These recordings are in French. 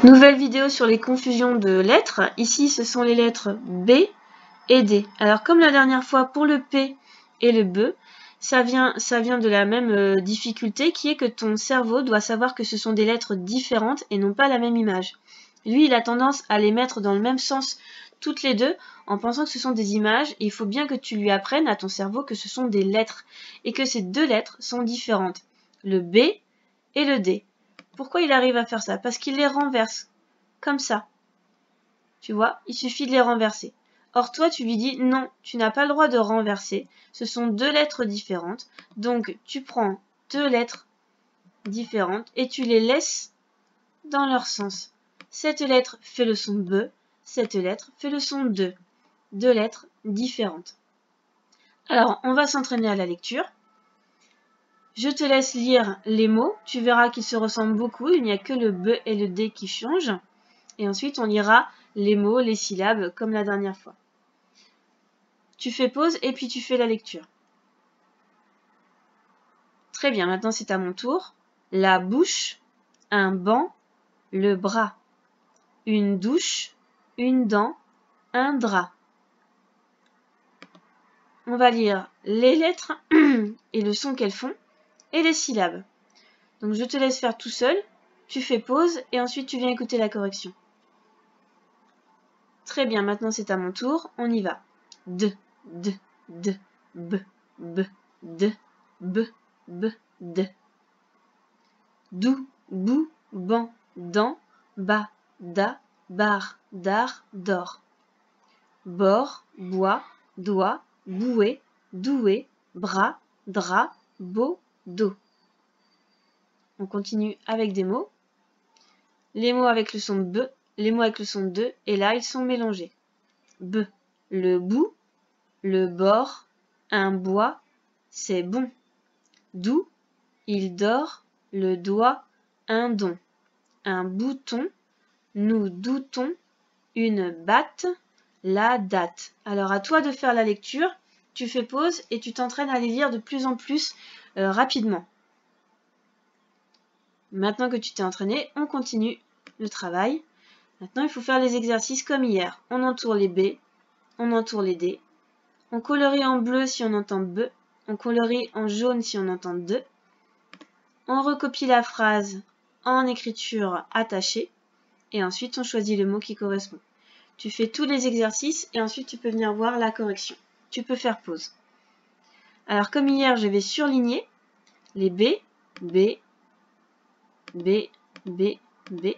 Nouvelle vidéo sur les confusions de lettres. Ici, ce sont les lettres B et D. Alors, comme la dernière fois pour le P et le B, ça vient de la même difficulté qui est que ton cerveau doit savoir que ce sont des lettres différentes et non pas la même image. Lui, il a tendance à les mettre dans le même sens toutes les deux en pensant que ce sont des images. Et il faut bien que tu lui apprennes à ton cerveau que ce sont des lettres et que ces deux lettres sont différentes. Le B et le D. Pourquoi il arrive à faire ça? Parce qu'il les renverse, comme ça. Tu vois, il suffit de les renverser. Or, toi, tu lui dis, non, tu n'as pas le droit de renverser. Ce sont deux lettres différentes. Donc, tu prends deux lettres différentes et tu les laisses dans leur sens. Cette lettre fait le son B, cette lettre fait le son de. Deux lettres différentes. Alors, on va s'entraîner à la lecture. Je te laisse lire les mots, tu verras qu'ils se ressemblent beaucoup, il n'y a que le B et le D qui changent. Et ensuite, on lira les mots, les syllabes, comme la dernière fois. Tu fais pause et puis tu fais la lecture. Très bien, maintenant c'est à mon tour. La bouche, un banc, le bras. Une douche, une dent, un drap. On va lire les lettres et le son qu'elles font et les syllabes. Donc je te laisse faire tout seul, tu fais pause et ensuite tu viens écouter la correction. Très bien, maintenant c'est à mon tour, on y va. D, b, b, d, b, d. Dou, bou, ban, dan, ba, da, bar, dar, dor. Bord, bois, doigt, bouée, doué, bras, drap, beau, dos. On continue avec des mots. Les mots avec le son B, les mots avec le son de, et là ils sont mélangés. B, le bout, le bord, un bois, c'est bon. D'où, il dort, le doigt, un don. Un bouton, nous doutons, une batte, la date. Alors à toi de faire la lecture, tu fais pause et tu t'entraînes à les lire de plus en plus rapidement. Maintenant que tu t'es entraîné, on continue le travail. Maintenant, il faut faire les exercices comme hier. On entoure les B, on entoure les D. On colorie en bleu si on entend B. On colorie en jaune si on entend de. On recopie la phrase en écriture attachée. Et ensuite, on choisit le mot qui correspond. Tu fais tous les exercices et ensuite, tu peux venir voir la correction. Tu peux faire pause. Alors, comme hier, je vais surligner les B, B, B, B, B,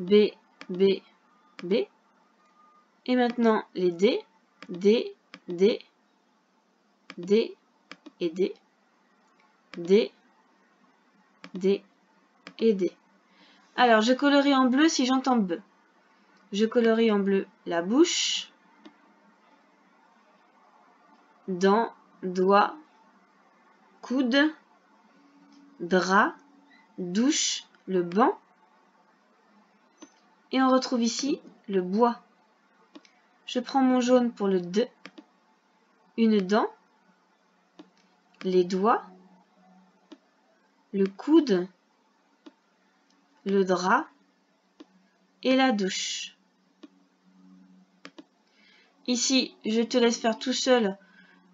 B, B, B. Et maintenant, les D, D, D, D et D, D, D et D. Alors, je colorie en bleu si j'entends B. Je colorie en bleu la bouche, dents, doigts, coude, drap, douche, le banc. Et on retrouve ici le bois. Je prends mon jaune pour le D, une dent, les doigts, le coude, le drap et la douche. Ici, je te laisse faire tout seul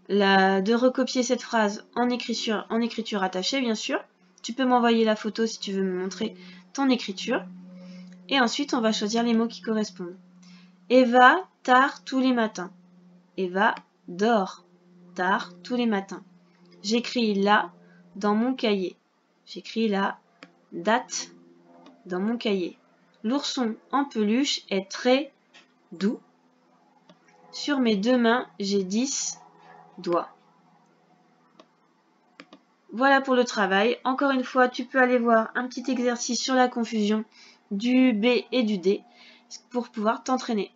de recopier cette phrase en écriture attachée, bien sûr. Tu peux m'envoyer la photo si tu veux me montrer ton écriture. Et ensuite, on va choisir les mots qui correspondent. Eva, tard tous les matins. Eva dort tard tous les matins. J'écris là dans mon cahier. J'écris la date dans mon cahier. L'ourson en peluche est très doux. Sur mes deux mains, j'ai 10 doigts. Voilà pour le travail. Encore une fois, tu peux aller voir un petit exercice sur la confusion du B et du D pour pouvoir t'entraîner.